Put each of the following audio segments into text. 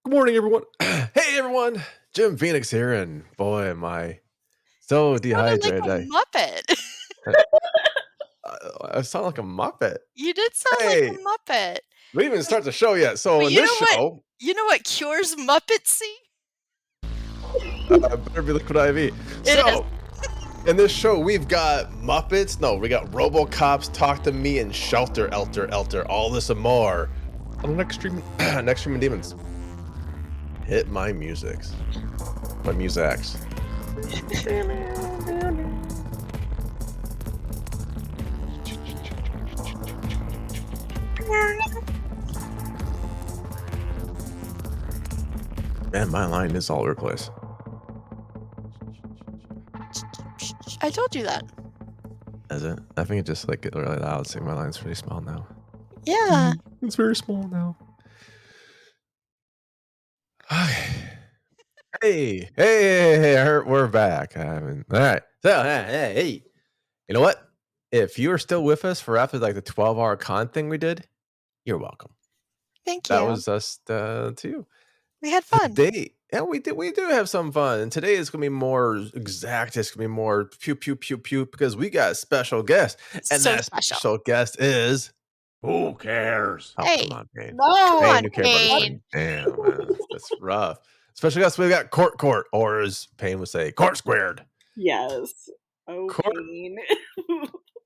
Good morning, everyone. Hey, everyone. Jim Phoenix here, and boy, am I so You sounded like dehydrated. a Muppet. I sound like a Muppet. You did sound like Hey, a Muppet. we didn't even start the show yet. So But in you this know what? show, You know what cures Muppetsy? better be Liquid IV. It is. So in this show, we've got Muppets. No, we got Robocops, Talk to Me, and Shelter, Elter. All this and more on the next stream, next streaming demons. Hit my musics, my musics. Man, my line is all over the place. I told you that. Is it? I think it just like get really loud. See, my line's pretty small now. Yeah. It's very small now. Hey, we're back. All right. So, hey, you know what? If you are still with us for after like the 12-hour con thing we did, you're welcome. Thank you. That was us too. We had fun. Today, yeah, we do have some fun. And today is gonna be more exact. It's gonna be more pew because we got a special guest, and So that special. special guest is. Who cares? Oh, Hey. come on, Payne. Come Payne, on, you care about this Payne. thing. Damn, man, that's rough. Special guest, we got Cort, or as Payne would say, Cort squared. Yes. Oh, Cort. Payne.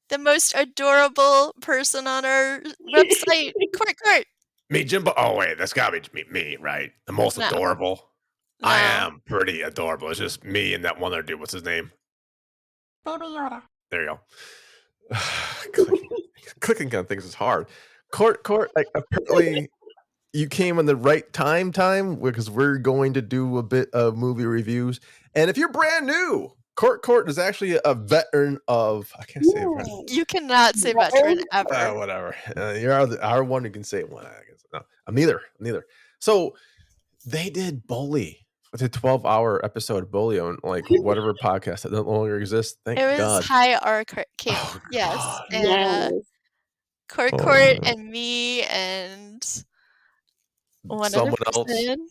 The most adorable person on our website, Cort. Me, Jimbo. Oh, wait, that's gotta be me, right? The most No. adorable. No. I am pretty adorable. It's just me and that one other dude. What's his name? Baby Yoda. There you go. Clicking on things is hard. Cort, like apparently you came in the right time because we're going to do a bit of movie reviews. And if you're brand new, Cort is actually a veteran of. I can't say veteran. You cannot say veteran ever. Whatever. You're our one who can say one. I guess. No, I'm neither. So they did Bully. It's a 12-hour episode of Bully on like whatever podcast that no longer exists. Thank It was God. High Arcade. Oh, Yes. God. And Yes. Cort Oh, and me and one someone other else. person.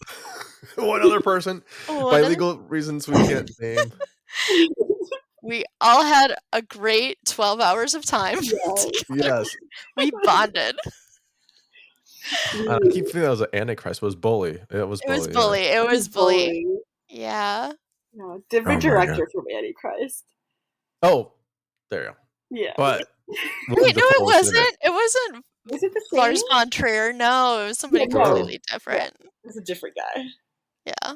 One other person. By legal reasons, we can't name. We all had a great 12 hours of time. Yes. We bonded. I keep feeling that was an Antichrist. It was Bully. It was Bully. It was Bully. Yeah. No, different director from Antichrist. Oh, there you go. Yeah. But wait, no, it wasn't. It wasn't. Was it the same? Lars von Trier. No, it was somebody completely different. Yeah, it was a different guy. Yeah.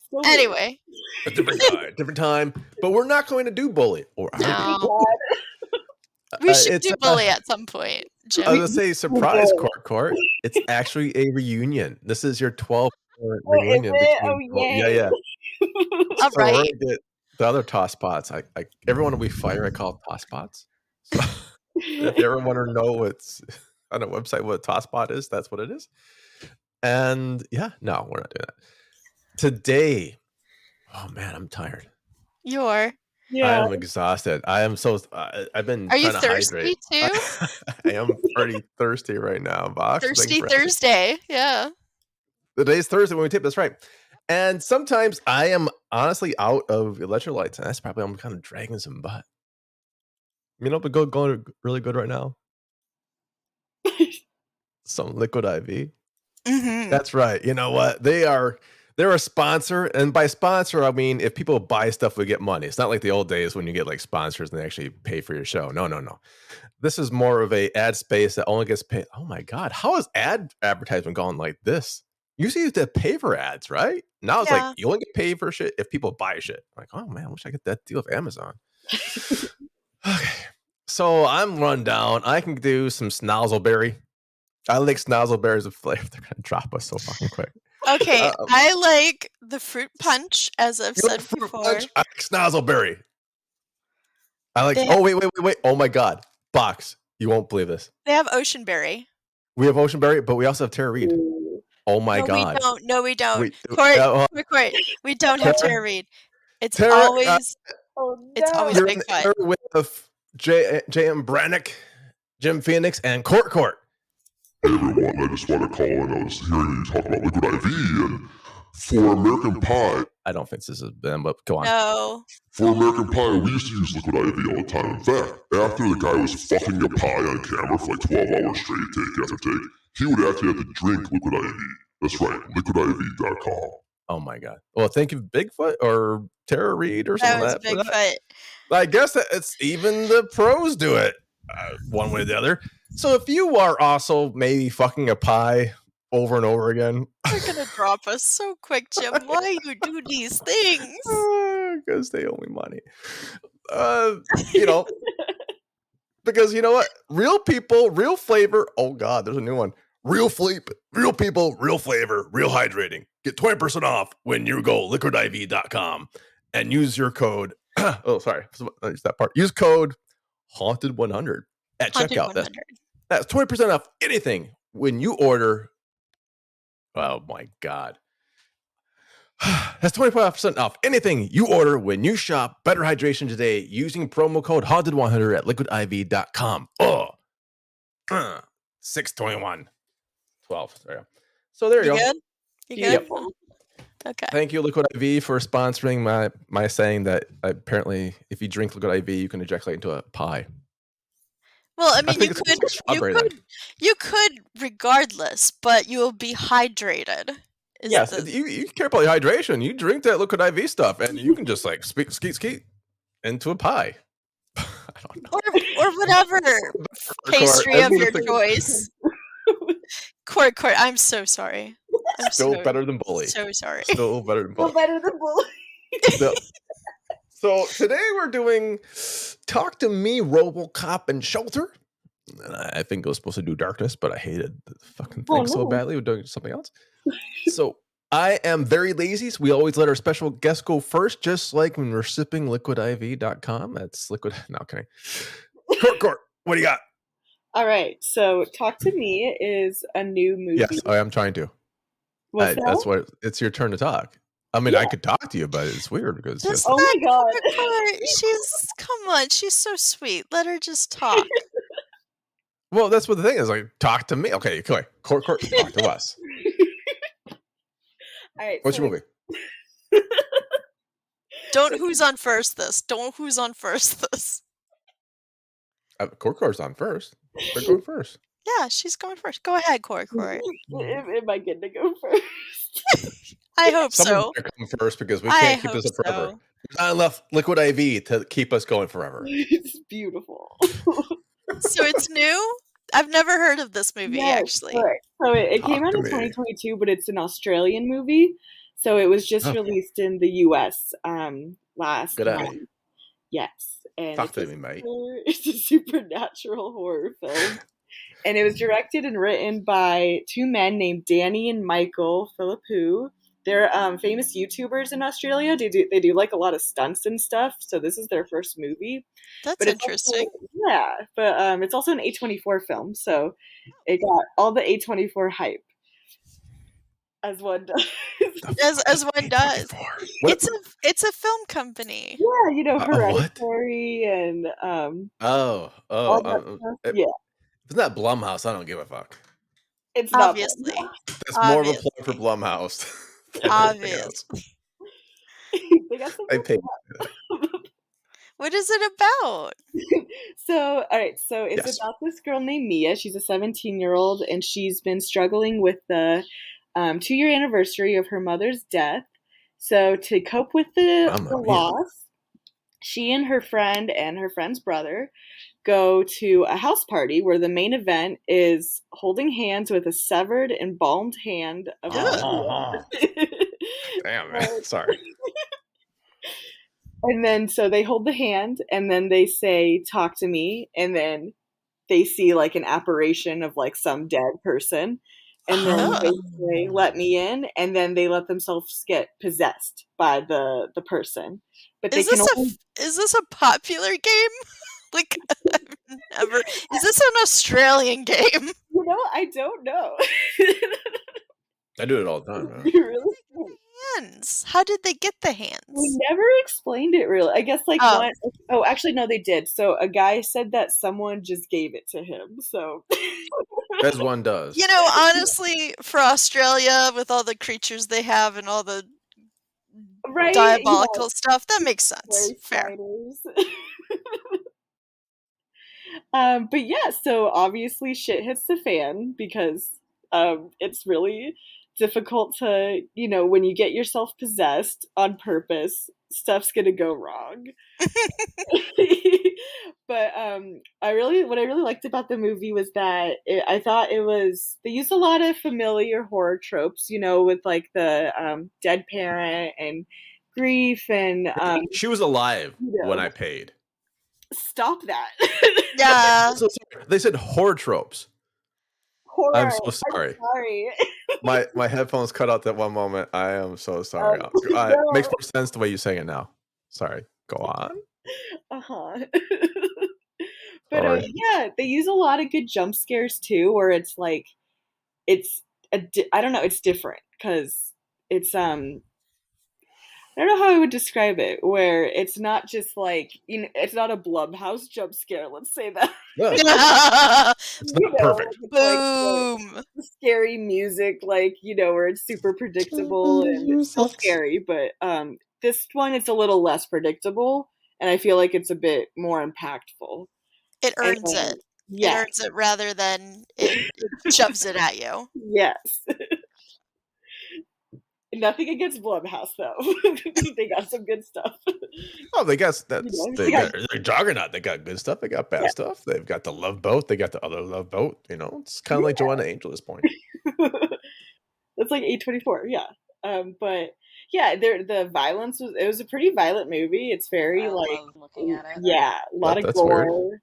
Still Anyway. A different guy, different time. But we're not going to do Bully. Or no. We should do Bully at some point, Jim. I was going to say, surprise, Cort. It's actually a reunion. This is your 12th reunion. Yeah. All right. Get the other toss pots. Everyone we fire, I call toss pots. So if you ever want to know what's on a website what a toss pot is, that's what it is. And yeah, no, we're not doing that. Today, oh man, I'm tired. You're. Yeah. I am exhausted. I am so. I've been. Are you trying to thirsty hydrate. too? I am pretty thirsty right now, Box. Thirsty Thursday. Yeah. Today's Thursday when we tape. That's right. And sometimes I am honestly out of electrolytes, and that's probably I'm kind of dragging some butt. You know, but going really good right now. Some Liquid IV. Mm-hmm. That's right. You know what? They're a sponsor, and by sponsor I mean if people buy stuff, we get money. It's not like the old days when you get like sponsors and they actually pay for your show. No. This is more of a ad space that only gets paid. Oh my God, how has advertisement gone like this? Usually you have to pay for ads, right? Now it's like you only get paid for shit if people buy shit. I'm like, oh man, I wish I get that deal with Amazon. Okay, so I'm run down. I can do some Snozzleberry. I like Snozzleberries of flavor. They're gonna drop us so fucking quick. Okay, I like the fruit punch, as I've said before. I like Snozzleberry. I like. Oh wait! Oh my God, Box! You won't believe this. They have Oceanberry. We have Oceanberry, but we also have Tara Reid. Oh my God! No, we don't. Cort, we don't have Tara Reid. It's always Bigfoot. There with J.M. Brannick, Jim Phoenix, and Cort. Hey everyone, I just want to call in. I was hearing you talk about Liquid IV, and for American Pie, I don't think this is them, but go on. No. for American Pie, we used to use Liquid IV all the time. In fact, after the guy was fucking a pie on camera for like 12 hours straight, take after take, he would actually have to drink Liquid IV. That's right, liquidiv.com. Oh my god. Well, thank you, Bigfoot or Tara Reid or something That was like that. Bigfoot. I guess that it's even the pros do it one way or the other. So if you are also maybe fucking a pie over and over again, You're gonna drop us so quick, Jim. Why you do these things? Because they owe me money. You know, because you know what? Real people, real flavor. Oh God, there's a new one. Real people, real flavor, real hydrating. Get 20% off when you go liquidiv.com and use your code. Oh, sorry. It's that part. Use code Haunted100 at checkout. That's 20% off anything when you order. Oh my God. That's 25% off anything you order when you shop Better Hydration today using promo code Haunted100 at liquidiv.com. Oh, 621. 12. There. So there you go. Good? You good? Yep. Okay. Thank you, Liquid IV, for sponsoring my saying that apparently if you drink Liquid IV, you can ejaculate into a pie. Well, I mean, you could regardless, but you'll be hydrated. Yes, you care about your hydration. You drink that Liquid IV stuff, and you can just like skeet into a pie. I don't know. Or whatever pastry of your choice. Cort, I'm so sorry. I'm still better than bully. So sorry. Still better than bully. Still better than bully. So today we're doing Talk to Me, Robocop, and Shelter. And I think it was supposed to do Darkness, but I hated the fucking thing so badly. We're doing something else. So I am very lazy. So we always let our special guest go first, just like when we're sipping liquidiv.com. That's liquid. No, okay. Cort, what do you got? All right. So Talk to Me is a new movie. Yes, I am trying to. That's what it's your turn to talk. I mean, I could talk to you, but it's weird because oh my God, come on, she's so sweet. Let her just talk. Well, that's what the thing is. Like, talk to me. Okay, come on. Cort, talk to us. All right. What's your movie? Don't who's on first this. Cort's on first. They're going first. Yeah, she's going first. Go ahead, Cort. Am I getting to go first? I hope Someone's gonna come first because we can't keep this up forever. There's not enough Liquid IV to keep us going forever. It's beautiful. So it's new? I've never heard of this movie, actually. Correct. So it came out in 2022, but it's an Australian movie. So it was just released in the US last month. Yes. And talk to me, mate. It's a supernatural horror film. And it was directed and written by two men named Danny and Michael Philippou. They're famous YouTubers in Australia. They do like a lot of stunts and stuff. So this is their first movie. That's interesting. But it's also an A24 film, so it got all the A24 hype, as one does. as one does. It's a film company. Yeah, you know, Hereditary and yeah. If it's not Blumhouse, I don't give a fuck. It's obviously not that's more of a plug for Blumhouse. Obviously. They got some. I pay. What is it about? So it's about this girl named Mia. She's a 17-year-old, and she's been struggling with the 2-year anniversary of her mother's death. So to cope with the loss, she and her friend and her friend's brother go to a house party where the main event is holding hands with a severed, embalmed hand of a Damn, man. Sorry. And then so they hold the hand, and then they say, "Talk to me," and then they see like an apparition of like some dead person, and then they say, "Let me in," and then they let themselves get possessed by the person. But is this a popular game? Like, I've never. Is this an Australian game? You know, I don't know. I do it all the time. Man. Really? Hands. How did they get the hands? We never explained it really. I guess like one. Oh, actually, no, they did. So a guy said that someone just gave it to him. So. As one does. You know, honestly, for Australia, with all the creatures they have and all the Right? diabolical stuff, that makes sense. Scary Fair. spiders. But yeah, so obviously shit hits the fan because it's really difficult to, when you get yourself possessed on purpose, stuff's gonna go wrong. But what I really liked about the movie was that I thought they used a lot of familiar horror tropes, with like the dead parent and grief and She was alive you when know, I paid. stop that. Yeah. So sorry. They said horror tropes. Horror. I'm so sorry. I'm sorry. My headphones cut out that one moment. I am so sorry. No. Makes more sense the way you saying it now. Sorry. Go on. Uh-huh. But Sorry. yeah, they use a lot of good jump scares too, where it's like I don't know, it's different because it's I don't know how I would describe it, where it's not just like, it's not a Blumhouse jump scare, let's say that. No, it's not perfect. It's Boom. like the scary music, like, where it's super predictable and it's still scary, but this one it's a little less predictable, and I feel like it's a bit more impactful. It earns it. Yeah. It earns it rather than it shoves it at you. Yes. Nothing against Blumhouse though. They got some good stuff. Oh, they're Juggernaut. They got good stuff. They got bad stuff. They've got the Love Boat. They got the other Love Boat. It's kind of like Joanna Angel at this point. That's like A24, yeah. But yeah, the violence was a pretty violent movie. It's very I love looking at it. Yeah, a lot of That's gore. weird.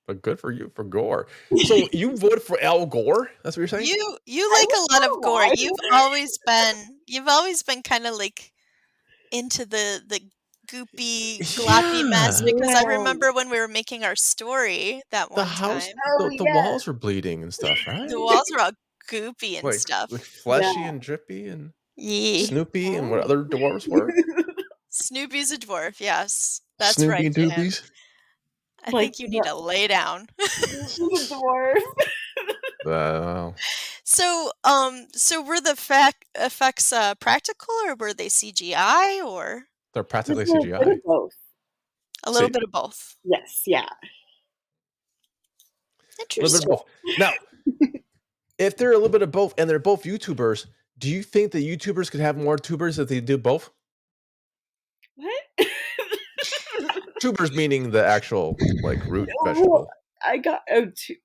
But good for you for gore. So you voted for Al Gore? That's what you're saying? You like a lot of gore. You've always been kind of like into the goopy, gloppy mess, because I remember when we were making our story that one time. The walls were bleeding and stuff, right? The walls were all goopy and stuff. Like fleshy and drippy and Snoopy and what other dwarves were? Snoopy's a dwarf, yes. That's Snoopy right, and Dan. Doopies? I think you need to lay down. He's a dwarf. So were the effects practical, or were they CGI, or? They're practically CGI. CGI. A bit of both. A little bit of both. Yes, yeah. Interesting. A little bit of both. Now, if they're a little bit of both and they're both YouTubers, do you think the YouTubers could have more tubers if they do both? What? Tubers meaning the actual like root vegetable. I got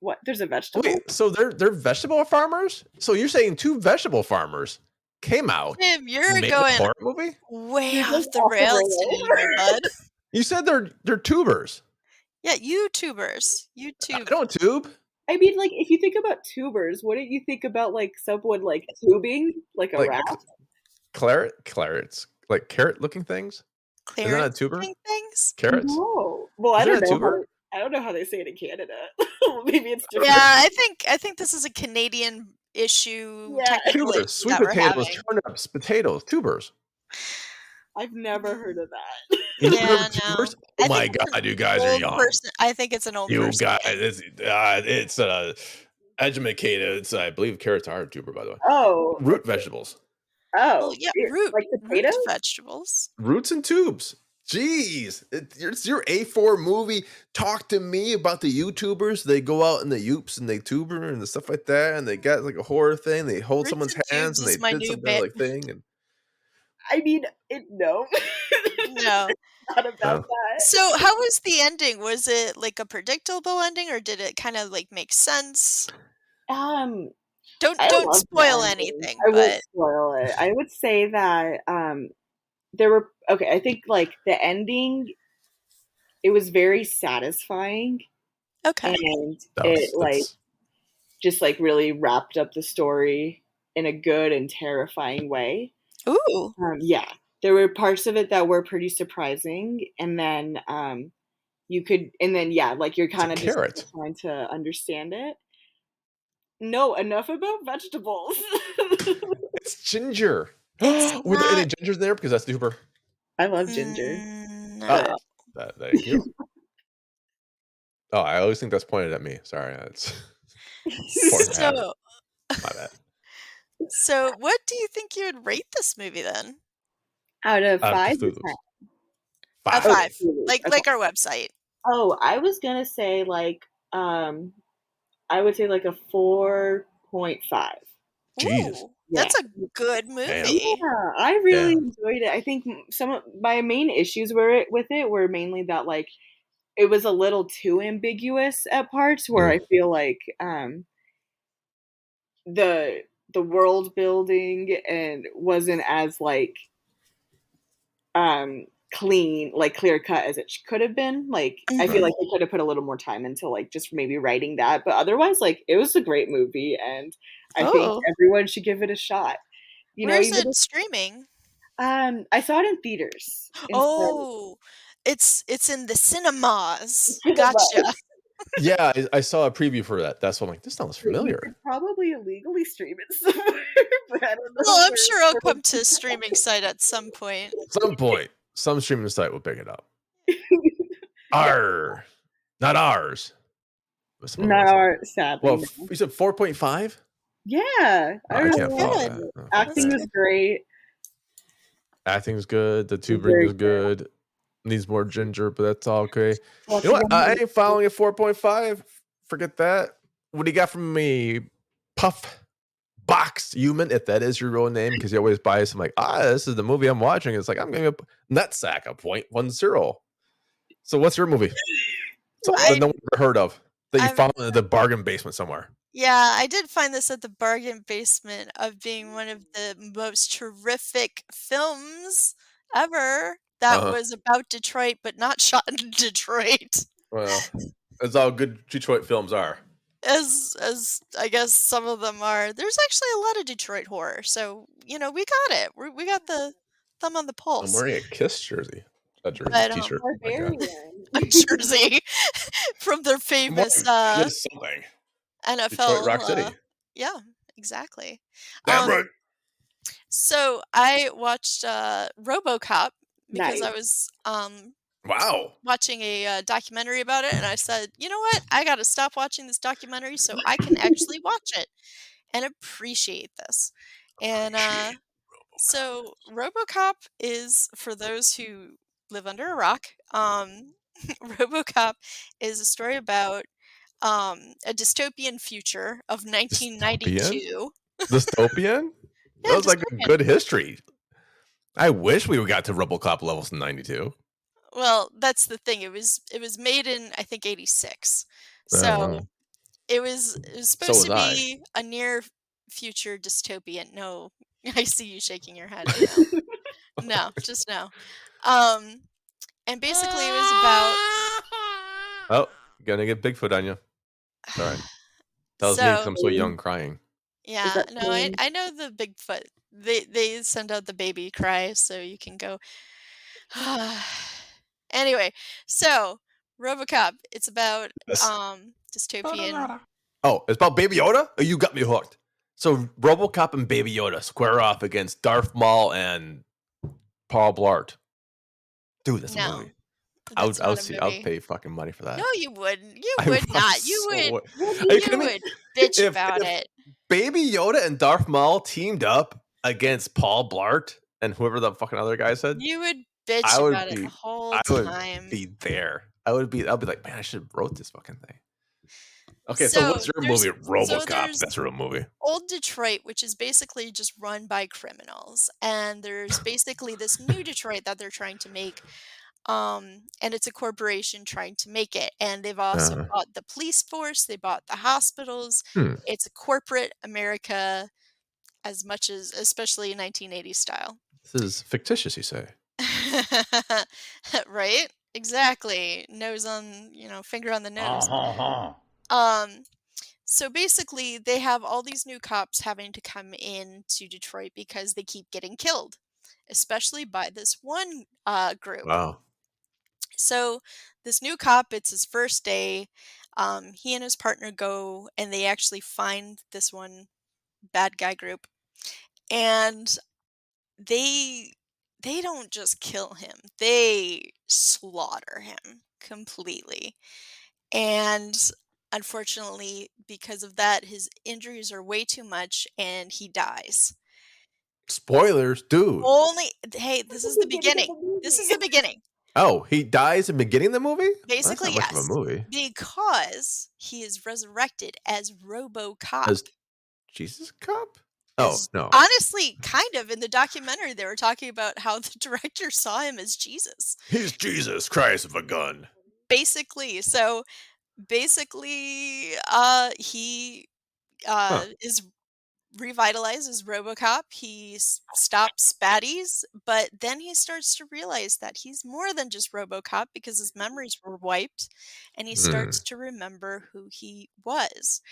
what? There's a vegetable. Wait, so they're vegetable farmers? So you're saying two vegetable farmers came out? Tim, you're made going a horror movie? way off the rails today, my bud. You said they're tubers. Yeah, YouTubers. YouTube. I don't tube. I mean, like, if you think about tubers, wouldn't you think about like someone like tubing, like a rat? Carrots, like carrot-looking things. Isn't that a tuber? Things? Carrots? No. Well, I don't know. I don't know how they say it in Canada. Maybe it's different. Yeah, I think this is a Canadian issue. Yeah. Tubers, sweet potatoes, turnips, potatoes, tubers. I've never heard of that. Yeah, tubers? Oh my god, you guys are young. I think it's an old you person. guys, it's educated. It's I believe carrots are a tuber, by the way. Oh, root vegetables. Oh, well, yeah, root vegetables. Roots and tubes. Jeez, it's your A4 movie. Talk to me about the YouTubers. They go out in the Oops and they tuber and the stuff like that, and they got like a horror thing. They hold someone's hands and they did some like thing. And I mean, no, no, not about that. So, how was the ending? Was it like a predictable ending, or did it kind of like make sense? Don't spoil anything. I won't spoil it. I would say that there were I think like the ending, it was very satisfying. Okay. And it like just like really wrapped up the story in a good and terrifying way. Ooh. Yeah. There were parts of it that were pretty surprising, and then like you're kind of just trying to understand it. No, enough about vegetables. It's ginger. Were there any gingers there? Because that's super. I love ginger. No. Thank you. Oh, I always think that's pointed at me. Sorry. Poor habit. So My bad. so what do you think you would rate this movie then? Out of Out of 5 or 10? Cthulhu's. A Oh, 5. 5, Cthulhu. like Okay. our website. Oh, I was gonna say I would say like a 4.5. Jesus. Ooh, Yeah. that's a good Damn. movie. Yeah, I really Damn. enjoyed it. I think some of my main issues with it were mainly that like it was a little too ambiguous at parts where I feel like the world building and wasn't as like clear cut as it could have been. Like I feel Mhm. like they could have put a little more time into like just maybe writing that, but otherwise like it was a great movie and I think Oh, everyone should give it a shot. You know, where's even it if streaming? I saw it in theaters instead. Oh, it's in the cinemas. For the Gotcha. bus. Yeah, I saw a preview for that. That's what I'm like, this sounds You familiar. could probably illegally stream it somewhere, but I don't Well, know I'm sure it'll where. come to a streaming site at some point. Some point, some streaming site will pick it up. Yeah, Arr. Not ours. But some other not ones. our sadly. Well, No. you said 4.5? Yeah, I I really can't liked follow Good. that. it. Oh, Acting That's was good. great. acting's good. The tubing Very is good. Needs more ginger, but that's all okay. well, You know what? I ain't following a 4.5. Forget that. What do you got from me? Puff Box Human, if that is your real name, because you always bias. I'm like, this is the movie I'm watching. It's like, I'm giving a nutsack a 0.10. So what's your movie? Something that I no one ever heard of that you I found in the bargain basement somewhere. Yeah, I did find this at the bargain basement of being one of the most terrific films ever that Uh-huh. was about Detroit, but not shot in Detroit. Well, that's all good Detroit films are. As I guess some of them are. There's actually a lot of Detroit horror, so we got it. We got the thumb on the I'm pulse. wearing a Kiss jersey. A jersey But t-shirt. Oh my God. Barbarian. a jersey from their I'm famous wearing just something. Detroit Rock NFL. City. Yeah, exactly. Damn right. So I watched Robocop because Nice. I was Wow. watching a documentary about it, and I said, you know what? I got to stop watching this documentary so I can actually watch it and appreciate this. And so Robocop is, for those who live under a rock, Robocop is a story about a dystopian future of Dystopian? 1992. Dystopian? That Yeah, was like a dystopian. good history. I wish we got to RoboCop levels in 92. Well, that's the thing. It was made in, I think, 86. Oh, So wow. it was So supposed was to I. be a near future dystopian. No, I see you shaking your head. No. No, just no. Um and basically it was about Oh, gonna get Bigfoot on you. All right. That was me because so I'm so young crying. Is yeah, that no, I thing? I know the Bigfoot. They send out the baby cry so you can go anyway, so RoboCop, it's about Yes. Baby dystopian. Yoda. Oh, it's about Baby Yoda? Oh, you got me hooked. So RoboCop and Baby Yoda square off against Darth Maul and Paul Blart. Dude, that's a No, movie. that's I would not a see. I would movie. pay fucking money for No, that. you wouldn't. You I would I'm not. You so. would Are you you kidding me? would bitch If about it. Baby Yoda and Darth Maul teamed up against Paul Blart and whoever the fucking other guy said, You would bitch I would about it the be. whole I would time. be there. I'd be like, man, I should have wrote this fucking thing. Okay, so So what's your there's movie? so RoboCop. there's That's a real movie. old Detroit, which is basically just run by criminals, and there's basically this new Detroit that they're trying to make, and it's a corporation trying to make it, and they've also Uh, bought the police force, they bought the hospitals. hmm. It's a corporate America as much as, especially 1980s style. This is fictitious, you say? Right? Exactly. Nose on, finger on the nose. Uh-huh. Um, so basically, they have all these new cops having to come in to Detroit because they keep getting killed, especially by this one group. Wow. So this new cop, it's his first day. He and his partner go and they actually find this one bad guy group, and they they don't just kill him; they slaughter him completely. And unfortunately, because of that, his injuries are way too much and he dies. Spoilers, dude. Hey, this is the beginning. This is the beginning. Oh, he dies in the beginning of the movie? Well, that's Basically, not much of a yes. movie. Because he is resurrected as Robocop. As Jesus Cop? Oh, As no. honestly, kind of in the documentary, they were talking about how the director saw him as Jesus. He's Jesus Christ with a gun. Basically, he is revitalized as Robocop. He stops baddies, but then he starts to realize that he's more than just Robocop because his memories were wiped, and he starts to remember who he was.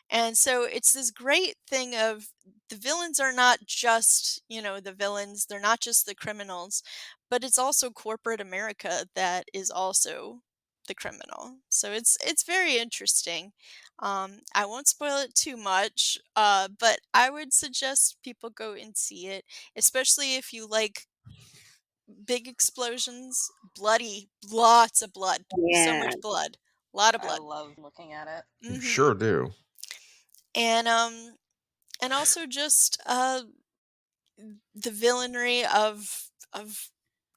And so it's this great thing of the villains are not just, the villains, they're not just the criminals, but it's also corporate America that is also the criminal. So it's very interesting. I won't spoil it too much, but I would suggest people go and see it, especially if you like big explosions, bloody, lots of blood, so Yeah. much blood, a lot of I blood. love looking at it. You Mhm. sure do. And also just the villainry of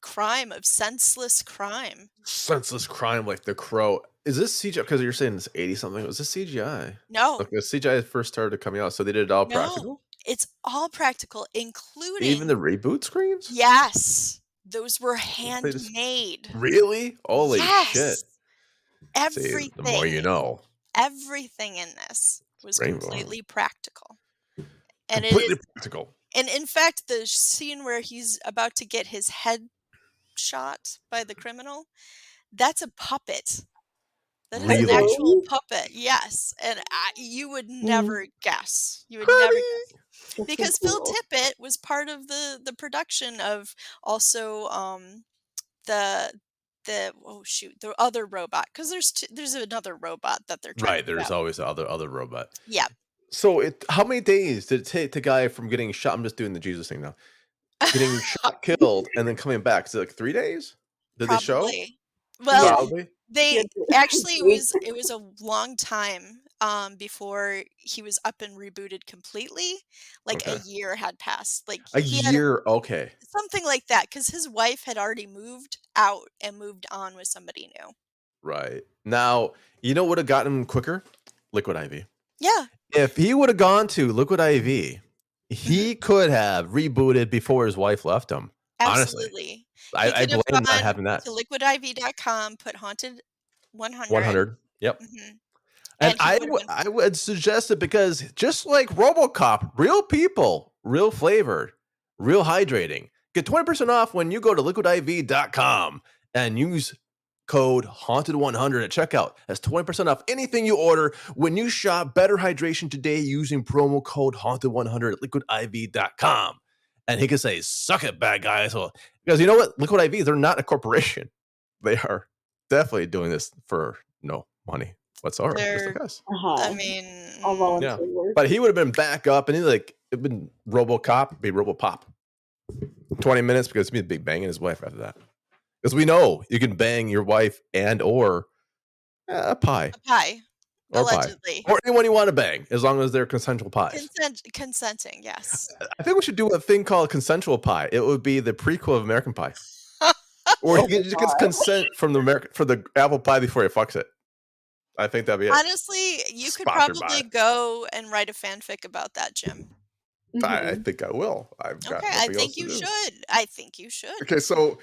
crime, of senseless crime. Senseless crime like The Crow. Is this CGI? Because you're saying it's 80 something. Was this CGI? No, Like the CGI first started coming out, so they did it all no, practical? it's all practical, Even including the reboot screens? yes, those were They just handmade. really? Holy shit. Yes, See, the more you know. everything in this was Rainbow. completely practical, and Completely practical. and in fact, the scene where he's about to get his head shot by the criminal, that's a puppet. That is an Really? actual Really? puppet, yes, and you would Mm. never guess. You would never Honey! guess. That's so Because Phil cool. Tippett was part of the production of also, the the other robot, 'cause there's another robot that they're trying to Right, put there's out. always the other robot. Yeah. So how many days did it take the guy from getting shot? I'm just doing the Jesus thing now. Getting shot, killed, and then coming back. Is it like 3 days? Did they show? Probably. Well, Yeah. Probably. they Yeah. actually, it was a long time, before he was up and rebooted completely, like, a Okay. year had passed, like, A he had year. Okay. something like that, because his wife had already moved out and moved on with somebody new. Right. Now, you know what would have gotten him quicker? Liquid IV. Yeah. If he would have gone to Liquid IV, Mhm. he could have rebooted before his wife left him. Honestly. Absolutely. He I could have blame not gone having that. to liquidiv.com, put Haunted 100, 100. Yep. mhm, And and he would have been I would suggest it because just like Robocop, real people, real flavor, real hydrating. Get 20% off when you go to liquidiv.com and use code haunted100 at checkout. That's 20% off anything you order when you shop Better Hydration today using promo code haunted100 at liquidiv.com. And he can say, suck it, bad guys. Well, because you know what? Liquid IV, they're not a corporation. They are definitely doing this for no money whatsoever. Just They're like us. I Uh-huh. mean, All volunteer Yeah. work. But he would have been back up and he like it'd been Robocop, be Robopop. 20 minutes because it'd be a big bang and his wife after that. Because we know you can bang your wife and or a pie. a pie, Or pie. allegedly. Or anyone you want to bang, as long as they're consensual pies. Consenting, yes. I think we should do a thing called consensual pie. It would be the prequel of American Pie. Or Oh you my get God. consent from the apple pie before he fucks it. I think that'd be it. Honestly, you could Sponsored probably by- go and write a fanfic about that, Jim. Mhm. I think I will. I've got Okay, I nothing else think to you do. should. I think you should. Okay, so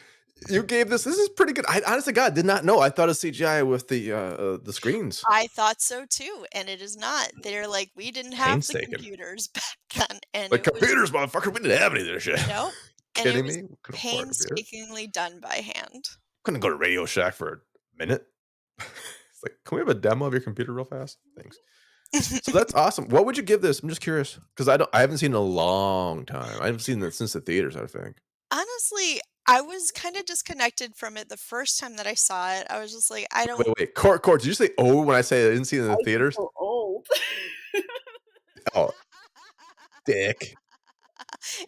you gave this. This is pretty good. I honestly, God, did not know. I thought it was CGI with the screens. I thought so too, and it is not. They're like, we didn't have the Painstaking. computers back then, and Like it was computers, motherfucker. We didn't have any of this shit. nope, and it Kidding was me? We couldn't afford a computer. painstakingly done by hand. Couldn't go to Radio Shack for a minute. It's like, can we have a demo of your computer real fast? Thanks. So that's awesome. What would you give this? I'm just curious because I haven't seen it in a long time. I haven't seen it since the theaters. I think. Honestly, I was kind of disconnected from it the first time that I saw it. I was just like, I don't. Wait. Cort. Did you say oh when I say I didn't see it in the I'm theaters? so old. Oh, dick.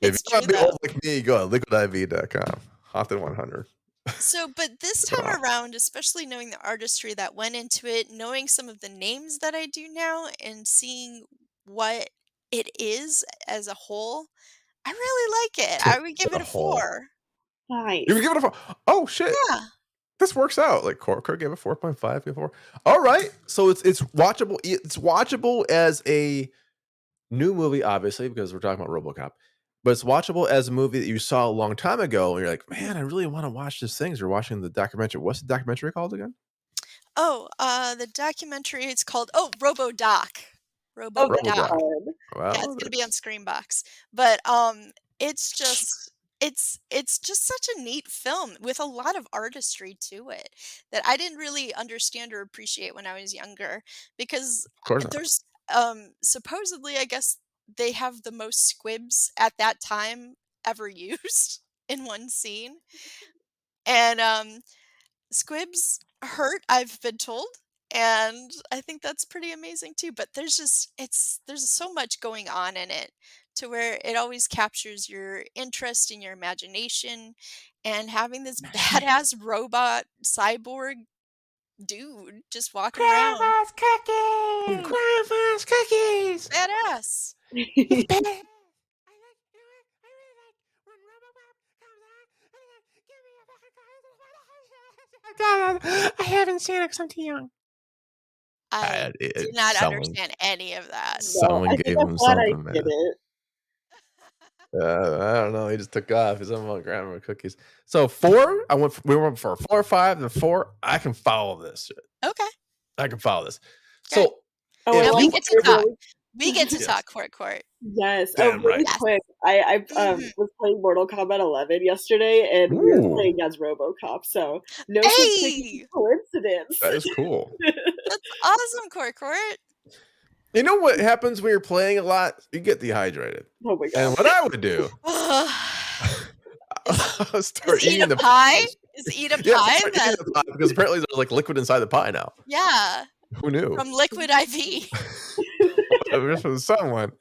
If It's you want true to be though. old like me, go to liquidiv.com. Haunted 100. But this time around, especially knowing the artistry that went into it, knowing some of the names that I do now, and seeing what it is as a whole, I really like it. I would give it a 4. Nice. You would give it a 4? Oh shit. Yeah. This works out. Like Cort gave it 4.5, give 4. All right. So it's watchable. It's watchable as a new movie, obviously, because we're talking about Robocop. But it's watchable as a movie that you saw a long time ago, and you're like, man, I really want to watch this thing. So you're watching the documentary. What's the documentary called again? Oh, the documentary, it's called RoboDoc. Oh, RoboDoc. Robodoc. God. Yeah, it's Well, gonna be on Screenbox. But it's just it's just such a neat film with a lot of artistry to it that I didn't really understand or appreciate when I was younger, because of course not. there's supposedly, I guess, they have the most squibs at that time ever used in one scene. And squibs hurt, I've been told, and I think that's pretty amazing too. But there's so much going on in it to where it always captures your interest and your imagination, and having this badass robot cyborg dude just walking around. Grandma's cookies! Grandma's cookies. Badass. I haven't seen it because I'm too young. I did not Someone understand any of that. No, Someone I think gave I'm him glad I something, did man. it. I don't know. He just took off. He's on grandma cookies. So 4, we went for 4 or 5 and 4. I can follow this shit. Okay. I can follow this. Okay. So Oh, if And we you get to talk. really, We get to Yes. talk, Court. yes. Damn really right. Yes. quick. I Mhm. was playing Mortal Kombat 11 yesterday, and we were Ooh. playing as Robocop. So no such thing as Hey! coincidence. That is cool. That's awesome, Court. You know what happens when you're playing a lot? You get dehydrated. Oh my And god. what I would do, I'll start Is eat eating a the pie? Is eat a Yes, pie? start eating the pie, because apparently there's like liquid inside the pie now. Yeah, Who knew? from Liquid IV. This was someone.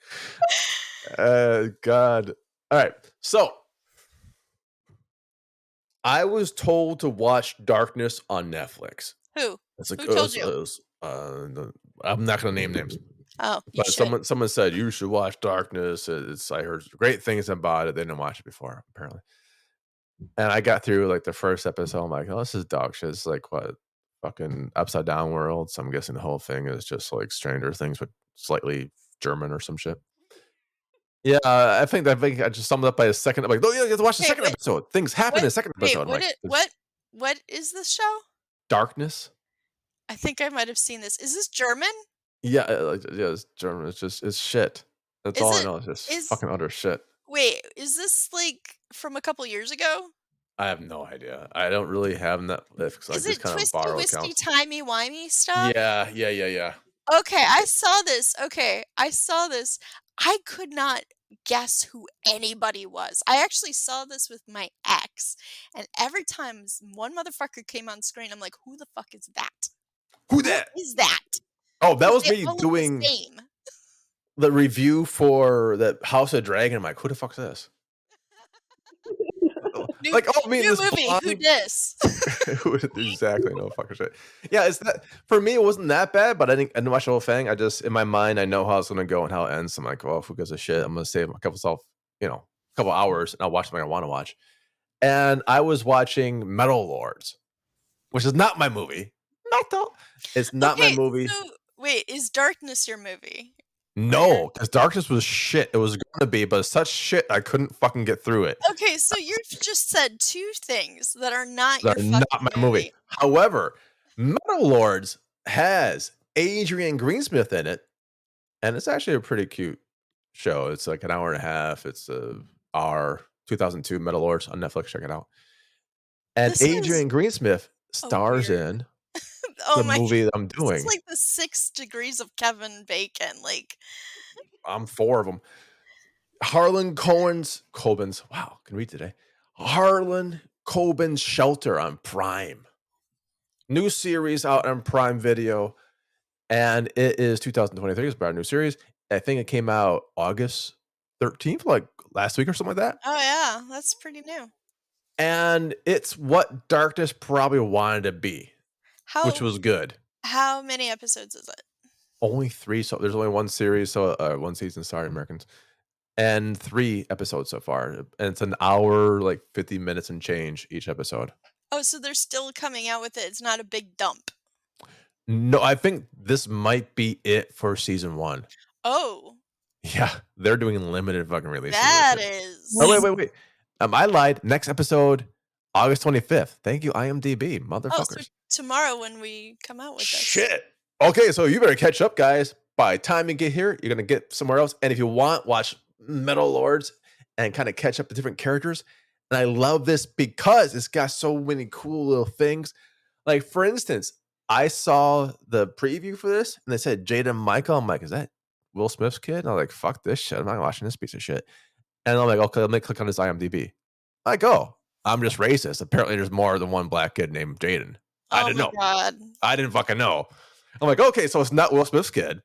God. All right. So I was told to watch Darkness on Netflix. Who? It's like, Who told you? I'm not going to name names, Oh, you but should. someone said you should watch Darkness. I heard great things about it. They didn't watch it before, apparently. And I got through like the first episode. I'm like, oh, this is dog shit. It's like what, fucking upside down world. So I'm guessing the whole thing is just like Stranger Things, but slightly German or some shit. Yeah, I think I just summed it up by a second. I'm like, oh yeah, you have to watch the Wait, second wait. episode. Things happen in the second Wait, episode. I'm like, what is this show? Darkness. I think I might have seen this. Is this German? Yeah, it's German. It's shit. That's Is all I it- know. It's just is- fucking utter shit. Wait, is this like from a couple years ago? I have no idea. I don't really have Netflix. I Is just it kind of twisty, borrow wisty, accounts. timey-wimey stuff? Yeah. Okay, I saw this. I could not guess who anybody was. I actually saw this with my ex, and every time one motherfucker came on screen, I'm like, who the fuck is that? Who that? Is that? Oh, that was They me all look doing the same. the review for that House of Dragon. I'm like, who the fuck's this? New, Like, oh, I mean, new this movie. Who blonde- dis? Exactly, no fucking shit. Yeah, it's that for me. It wasn't that bad, but I didn't watch the whole thing. I just in my mind, I know how it's gonna go and how it ends. I'm like, well, who gives a shit? I'm gonna save a couple hours, and I'll watch something I want to watch. And I was watching Metal Lords, which is not my movie. Metal. It's not my movie. So, wait, is Darkness your movie? No, because Darkness was shit. It was gonna be, but such shit I couldn't fucking get through it. Okay, so you've just said two things that are not They're your not fucking my movie. However, Metal Lords has Adrian Greensmith in it, and it's actually a pretty cute show. It's like an hour and a half. It's our 2002 Metal Lords on Netflix. Check it out. And This is Adrian Greensmith stars weird. in Oh the my! movie that I'm This doing. is like the 6 degrees of Kevin Bacon. Like, I'm 4 of them. Harlan Coben's. Wow, can read today. Harlan Coben's Shelter on Prime. New series out on Prime Video, and it is 2023. It's a brand new series. I think it came out August 13th, like last week or something like that. oh yeah, that's pretty new. And it's what Darkness probably wanted to be, which was good. How many episodes is it? Only 3, so there's only one series, so 1 season, sorry, Americans. And 3 episodes so far. And it's an hour, like 50 minutes and change each episode. Oh, so they're still coming out with it. It's not a big dump. No, I think this might be it for season 1. Oh. Yeah, they're doing limited fucking releases. That is. Oh, wait. I lied. Next episode, August 25th. Thank you, IMDb, Oh, so motherfuckers. tomorrow when we come out with this. Shit. Okay, so you better catch up, guys. By the time you get here, you're going to get somewhere else. And if you want, watch Metal Lords and kind of catch up with different characters. And I love this because it's got so many cool little things. Like, for instance, I saw the preview for this and they said Jaden Michael. I'm like, is that Will Smith's kid? And I'm like, fuck this shit. I'm not watching this piece of shit. And I'm like, okay, let me click on his IMDb. I go, I'm just racist. Apparently, there's more than one black kid named Jaden. I didn't know. God. I didn't fucking know. I'm like, okay, so it's not Will Smith's kid.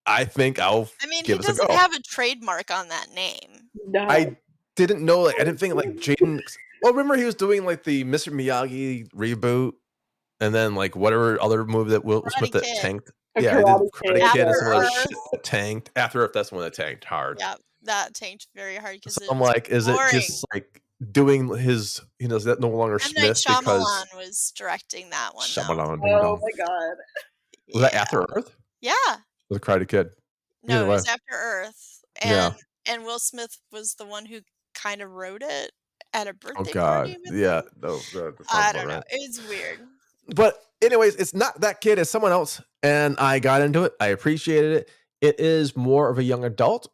I think I'll. I mean, give he us a doesn't go. have a trademark on that name. No. I didn't know. Like, I didn't think like Jaden. Well, remember he was doing like the Mr. Miyagi reboot, and then like whatever other movie that Will Smith that Kid. tanked. A Yeah, he did Karate Karate Kid. Kid and some other After shit that tanked. After Earth, that's the one that tanked hard. Yeah, that tanked very hard because So I'm like, is it boring. just like doing his? Is that no longer M. Night Smith because Shyamalan was directing that one. Though. Shyamalan? Oh my god. Was that After Earth? Yeah. With Karate Kid. No, Either it was way. After Earth. Yeah. And Will Smith was the one who kind of wrote it at a birthday Oh God. party with Yeah. him. No, that sounds I about don't know. right. It's weird. But anyways, it's not that kid, it's someone else. And I got into it. I appreciated it. It is more of a young adult.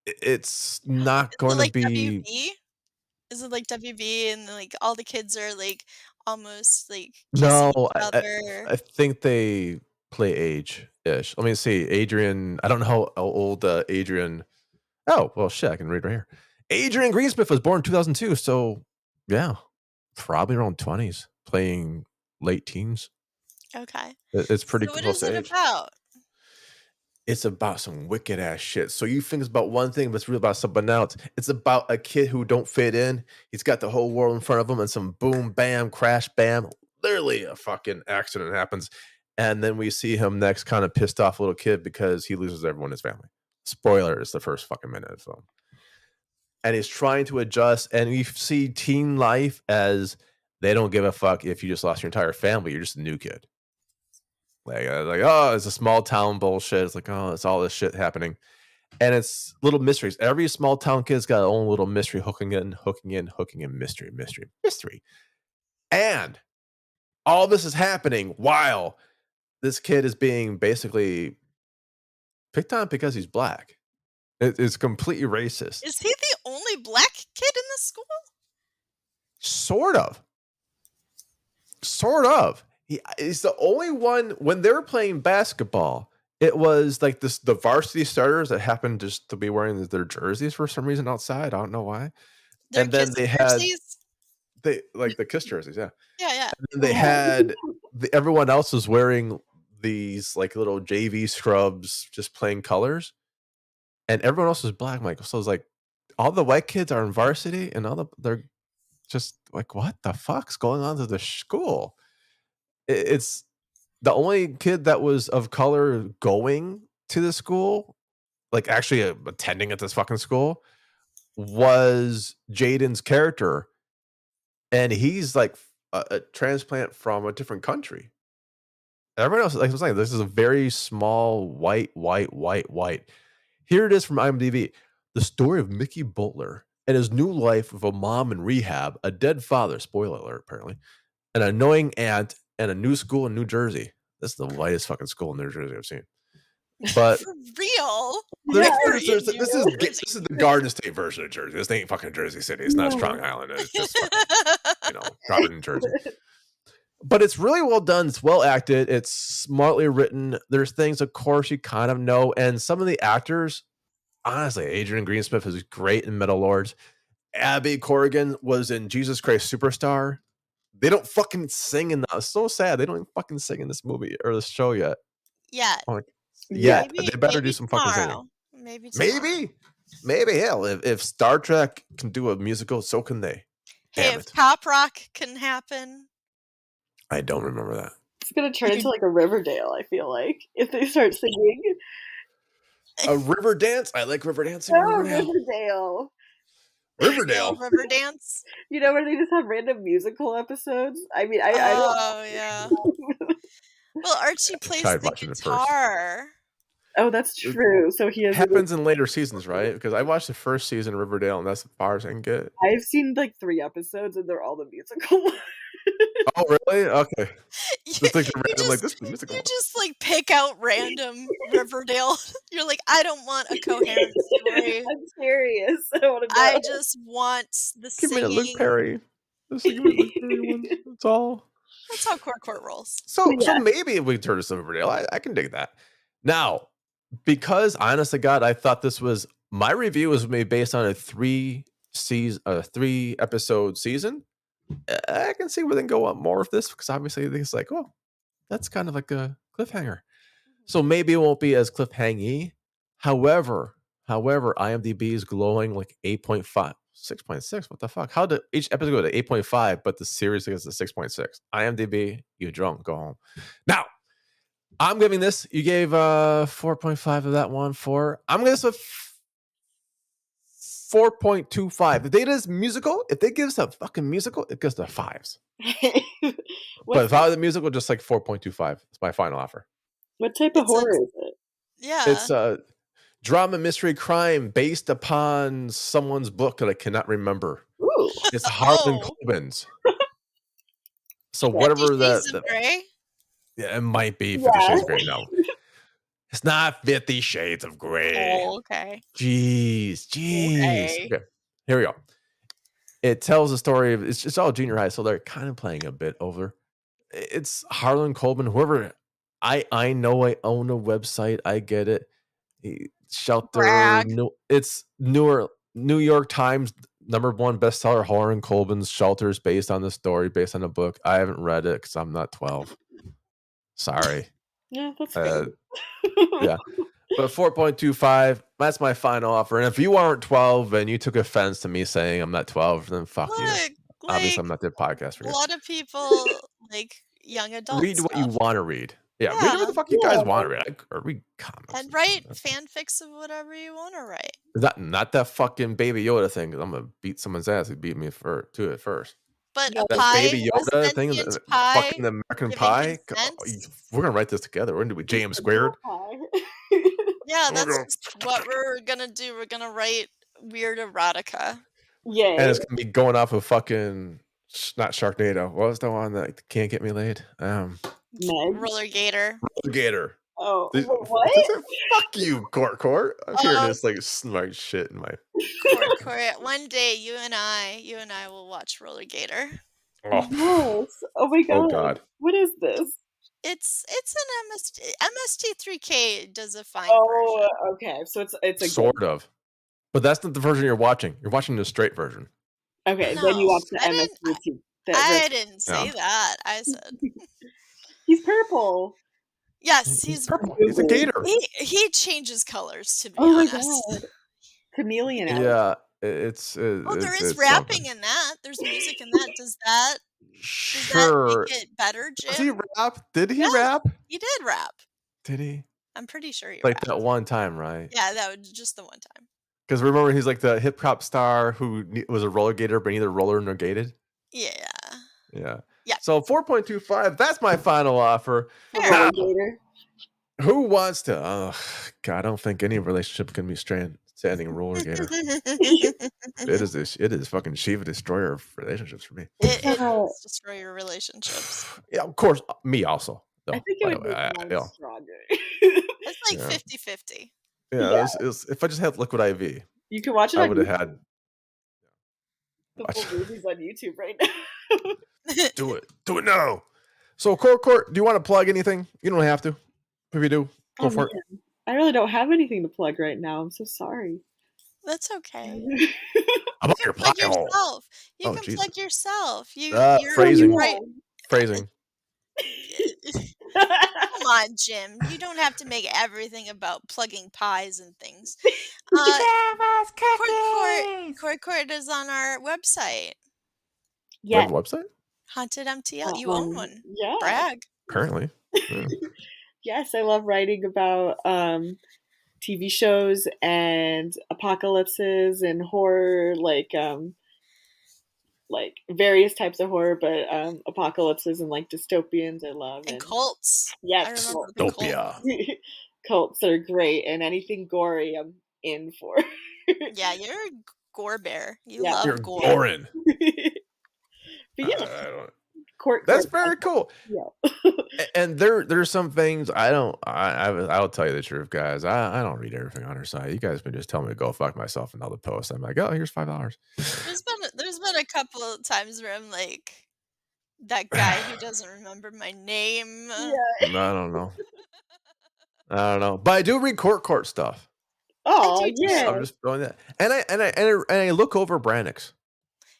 It's not going like to be WB? Is it like WB and like all the kids are like almost like no. kissing each other? I think they play age-ish. Let me see. Adrian. I don't know how old Adrian. Oh well, shit. I can read right here. Adrian Greensmith was born in 2002. So yeah, probably around 20s, playing late teens. Okay. It's pretty So what close is to it age. about? It's about some wicked ass shit. So you think it's about one thing, but it's really about something else. It's about a kid who don't fit in. He's got the whole world in front of him, and some boom, bam, crash, bam. Literally a fucking accident happens. And then we see him next kind of pissed off little kid because he loses everyone in his family. Spoiler is the first fucking minute of the film. And he's trying to adjust, and we see teen life as they don't give a fuck if you just lost your entire family. You're just a new kid. Like, oh, it's a small town bullshit. It's like, oh, it's all this shit happening. And it's little mysteries. Every small town kid's got their own little mystery hooking in, mystery. And all this is happening while this kid is being basically picked on because he's black. It's completely racist. Is he the only black kid in the school? Sort of. He's the only one. When they were playing basketball, it was like the varsity starters that happened just to be wearing their jerseys for some reason outside. I don't know why. Their And then kiss they had jerseys? like the KISS jerseys, yeah. Yeah. And then they had everyone else was wearing these like little JV scrubs, just plain colors, and everyone else was black. Michael, so it's like all the white kids are in varsity, and they're just like, what the fuck's going on to the school? It's the only kid that was of color going to the school, like actually attending at this fucking school, was Jaden's character. And he's like a transplant from a different country. Everyone else, like I was saying, this is a very small white. Here it is from IMDb. The story of Mickey Butler and his new life of a mom in rehab, a dead father, spoiler alert, apparently, an annoying aunt, and a new school in New Jersey. This is the whitest fucking school in New Jersey I've seen. But For real? this is the Garden State version of Jersey. This ain't fucking Jersey City. It's not Strong Island. It's just fucking, Providence, New Jersey. But it's really well done. It's well acted. It's smartly written. There's things, of course, you kind of know. And some of the actors, honestly, Adrian Greensmith is great in Metal Lords. Abby Corrigan was in Jesus Christ Superstar. They don't fucking sing in that. It's so sad. They don't even fucking sing in this movie or this show yet. Yet. Yeah, Maybe, they better do some fucking tomorrow. singing. Maybe hell, if Star Trek can do a musical, so can they. Hey, Damn if it. pop rock can happen. I don't remember that. It's gonna turn into like a Riverdale, I feel like, if they start singing. A river dance? I like river dancing. Oh, Riverdale. Riverdale. Riverdale. River dance. You know where they just have random musical episodes? I mean, I don't. Oh yeah. Well, Archie plays tried the watching it first. guitar. Oh, that's true. So he has. Happens in later seasons, right? Because I watched the first season of Riverdale, and that's as far as I can get. I've seen like 3 episodes, and they're all the musical ones. Oh, really? Okay. Just like You random, like this musical. You just like pick out random Riverdale. You're like, I don't want a coherent story. I'm serious. I want to know. I just want the Give me the Luke singing. Perry. Just give me the Luke Perry one. That's all. That's how Cort rolls. So Yeah. maybe if we turn this to Riverdale, I can dig that. Now, because honest to God, I thought this was my review was made based on a 3-episode season. I can see where they can go up more of this because obviously it's like, oh, that's kind of like a cliffhanger. So maybe it won't be as cliffhangy. However, IMDb is glowing like 8.5, 6.6. What the fuck? How did each episode go to 8.5, but the series gets to 6.6? IMDb, you drunk, go home. Now, I'm giving this. You gave 4.5 of that one. 4. I'm gonna give 4.25. If they did this musical, if they give us a fucking musical, it goes to 5s. But if I was a musical, just like 4.25. It's my final offer. What type of horror is it? Yeah. It's a drama, mystery, crime based upon someone's book that I cannot remember. Ooh. It's Harlan Coben's. So whatever 50 Shades that, of Grey? yeah, it might be 50 Shades of Grey. No, it's not 50 Shades of Grey. Oh, okay. Jeez. Okay. Okay, here we go. It tells the story of it's all junior high, so they're kind of playing a bit over. It's Harlan Coben. Whoever I know, I own a website. I get it. Shelter. Brag. It's New York Times #1 bestseller. Harlan Coben's Shelter is based on the story, based on a book. I haven't read it because I'm not 12. Sorry. Yeah, that's fair. Yeah. But 4.25, that's my final offer. And if you aren't 12 and you took offense to me saying I'm not 12, then fuck you. Obviously, I'm not the podcast for A you. lot of people like young adult Read what you stuff. want to read. Yeah, read what the fuck you guys want to read. Or read comics. And write fanfics of whatever you want to write. Not that fucking Baby Yoda thing. 'Cause I'm gonna beat someone's ass who beat me to it first. But Yeah, a That pie, Baby a Yoda thing, sentient pie, fucking American giving Pie. consent. We're gonna write this together. We're gonna do JM squared. Yeah, Oh, that's God. just what we're gonna do. We're gonna write weird erotica. Yay. And it's gonna be going off of fucking not Sharknado. What was the one that can't get me laid? Meg. Roller Gator. Gator. Oh, This- what? Fuck you, Cort. I'm hearing this like smart shit in my. Cort. One day, you and I will watch Roller Gator. Oh, Yes. Oh my god. oh God. What is this? It's an MST3K does a fine Oh, version. okay. So it's a Sort of. But that's not the version you're watching. You're watching the straight version. Okay, No, then you watch the I didn't- MST. I didn't say Yeah. that. I said He's purple. yes. He's purple. He's a gator. he changes colors, to be Oh my honest. god. Chameleon. Alex. Yeah, it's. Oh, there is it's rapping something. in that. There's music in that. Does that Sure. make it better, Jim? Does he rap? Did he Yeah. rap? He did rap. Did he? I'm pretty sure he Like rapped. that one time, right? Yeah, that was just the one time. Because remember, he's like the hip hop star who was a roller gator, but neither roller nor gated. Yeah. Yeah. Yeah. So 4.25. That's my final offer. Fair. Now, Gator. who wants to? Oh God, I don't think any relationship can be standing roller gator. It is fucking Shiva destroyer of relationships for me. It does destroy your relationships. Yeah, of course. Me also. Though, I think it by would the way, make yeah. mine stronger. It's like Yeah. 50-50. Yeah, if I just had liquid IV, You can watch it I on would have YouTube. had. The watch- full movies on YouTube right now. Do it now. So, Cort, do you want to plug anything? You don't have to. If you do, go Oh, for it. man. I really don't have anything to plug right now. I'm so sorry. That's okay. How about You your can plug pie hole? yourself. You Oh, can Jesus. plug yourself. You're Phrasing. right. Phrasing. Come on, Jim. You don't have to make everything about plugging pies and things. Grandma's cookies. Cort is on our website. We have Yes. a website? Haunted MTL. You own one. Yeah. Brag. Currently. Yeah. Yes, I love writing about TV shows and apocalypses and horror, like various types of horror, but apocalypses and like dystopians I love. And And cults. I yes, remember the cult. Dopia. cults are great, and anything gory I'm in for. Yeah, you're a gore bear. You Yeah. love You're gore. Gorin. But yeah, I don't- Cort. That's very cool. Yeah. And there's some things I'll tell you the truth, guys. I don't read everything on her site. You guys been just telling me to go fuck myself in all the posts. I'm like, oh, here's $5. There's been a couple of times where I'm like, that guy who doesn't remember my name. Yeah. I don't know. But I do read Cort stuff. Oh, do too. yeah. I'm just throwing that. And I look over Brannick's.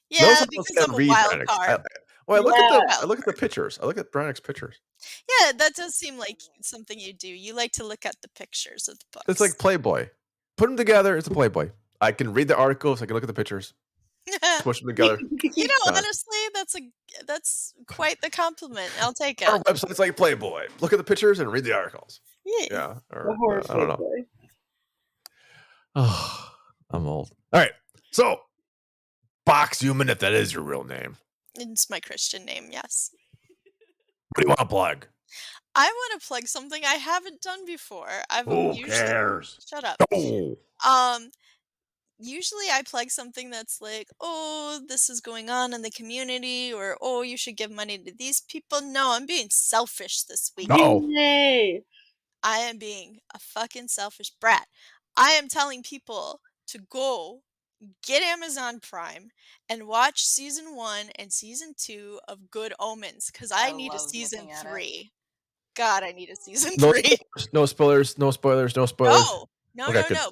Yeah, Notice how because I I'm a read wild Brannick's. card. I look Yeah. at I look at the pictures. I look at Brannick's pictures. Yeah, that does seem like something you do. You like to look at the pictures of the books. It's like Playboy. Put them together. It's a Playboy. I can read the articles. I can look at the pictures. Smush them together. You know, Done. honestly, that's quite the compliment. I'll take Our it. website's like Playboy. Look at the pictures and read the articles. Yeah. Yeah. The Or, horror I don't know. Playboy. Oh, I'm old. All right. So, Box Human, if that is your real name. It's my Christian name, yes. What do you want to plug? I want to plug something I haven't done before. Who cares? Shut up. Oh. Usually I plug something that's like, oh, this is going on in the community, or oh, you should give money to these people. No, I'm being selfish this week. No. Yay. I am being a fucking selfish brat. I am telling people to go get Amazon Prime and watch season 1 and season 2 of Good Omens, because I need a love season looking at it. 3. God, I need a season No 3. spoilers. No spoilers. No spoilers. No spoilers. No, Okay, no, good. no.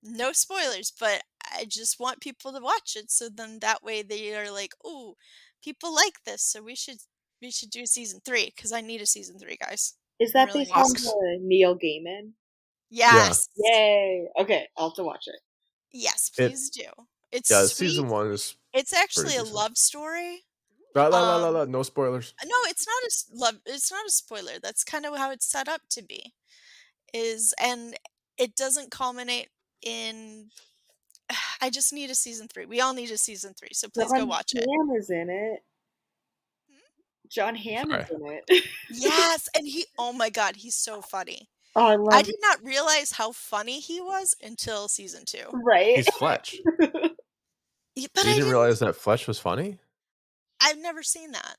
No spoilers, but I just want people to watch it, so then that way they are like, "Oh, people like this, so we should do season 3, because I need a season 3, guys." Is I that really based need on Box. the Neil Gaiman? Yes. Yay. Okay, I'll have to watch it. Yes, It- please do. It's Yeah, sweet. season 1 is It's actually a decent. love story. no spoilers. No, it's not it's not a spoiler. That's kind of how it's set up to be. And it doesn't culminate in I just need a season 3. We all need a season 3, so please go John watch it. Hamm is in it. John Hamm is in it. Yes, and oh my god, he's so funny. Oh, I love I did not realize how funny he was until season 2. Right? He's Fletch. Yeah, but You didn't realize that Fletch was funny? I've never seen that.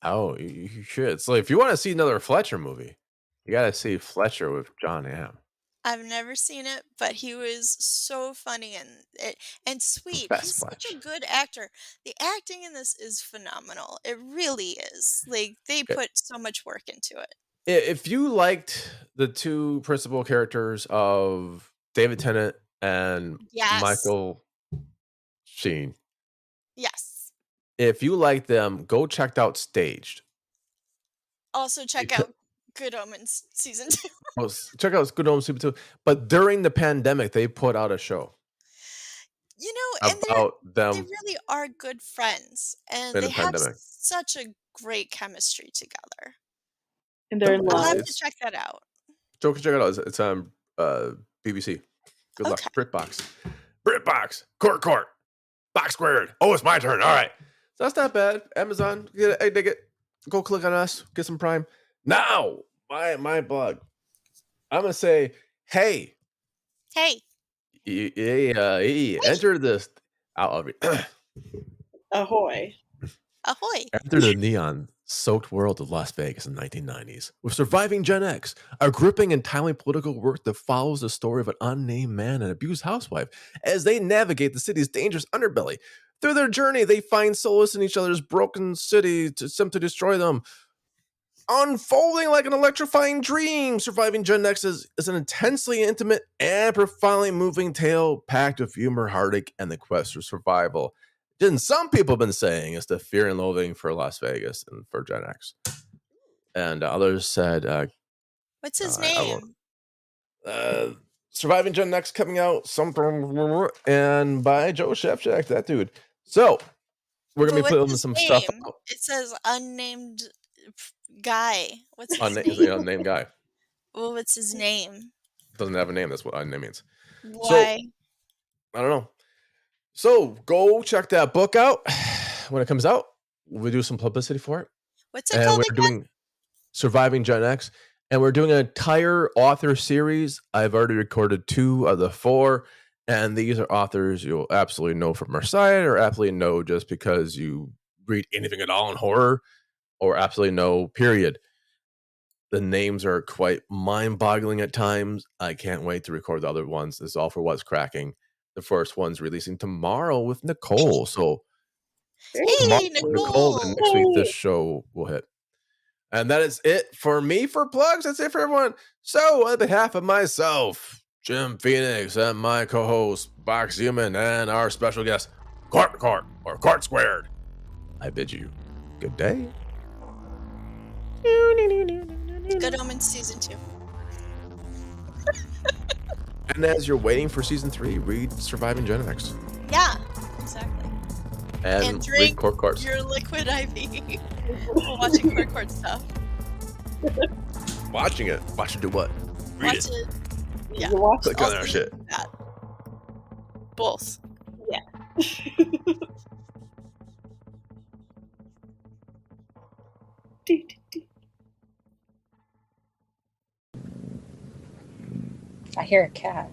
Oh, you should. So if you want to see another Fletcher movie, you got to see Fletcher with John Hamm. I've never seen it, but he was so funny and sweet. Best He's such a Fletch. good actor. The acting in this is phenomenal. It really is. Like, they Okay. put so much work into it. If you liked the two principal characters of David Tennant and Yes. Michael Sheen, Yes. if you like them, go check out Staged. Also check Because- out Good Omens season 2. Well, check out Good Omens Super 2. But during the pandemic, they put out a show You know, and about they them really are good friends, and in they the have pandemic. such a great chemistry together. And they're in Well, I'll love. have to It's- check that out. Go check it out. It's on BBC. Good luck. Okay. BritBox. Cort. Box squared. Oh, it's my turn. All right. So that's not bad. Amazon. Get it. I dig it. Go click on us. Get some Prime. Now, my blog. I'm gonna say, hey, Hey, enter this. I'll read. Ahoy. ahoy. Enter the neon-soaked world of Las Vegas in the 1990s with Surviving Gen X, a gripping and timely political work that follows the story of an unnamed man and abused housewife as they navigate the city's dangerous underbelly. Through their journey, they find solace in each other's broken city to attempt to destroy them. Unfolding like an electrifying dream, Surviving Gen X is an intensely intimate and profoundly moving tale packed with humor, heartache, and the quest for survival. And some people have been saying it's the fear and loathing for Las Vegas and for Gen X. And others said, What's his I won't- name? Surviving Gen X coming out, something, and by Joe Shevchak, that dude. So, We're gonna But be what's putting his some stuff name? out. It says unnamed guy. What's his Is the name? unnamed guy. Well, what's his name? Doesn't have a name. That's what unnamed means. So Why? I don't know. So go check that book out when it comes out. We'll do some publicity for it, What's it and called we're again? doing Surviving Gen X, and we're doing an entire author series. I've already recorded 2 of the 4, and these are authors you'll absolutely know from our site, or absolutely know just because you read anything at all in horror, or absolutely know. Period. The names are quite mind-boggling at times. I can't wait to record the other ones. This is all for What's Cracking. The first one's releasing tomorrow with Nicole. So tomorrow Hey, with Nicole, then Nicole. next week this show will hit. And that is it for me for plugs. That's it for everyone. So on behalf of myself, Jim Phoenix, and my co-host, Box Human, and our special guest, Cort or Cort Squared, I bid you good day. Good Omens season 2. And as you're waiting for season 3, read Surviving Gen X. Yeah, exactly. And And read drink Cort. your liquid IV while watching Cort stuff. Watching it. Watch it do what? Read Watch it. it. Yeah. You watch Click on Also our shit. that. Both. I hear a cat.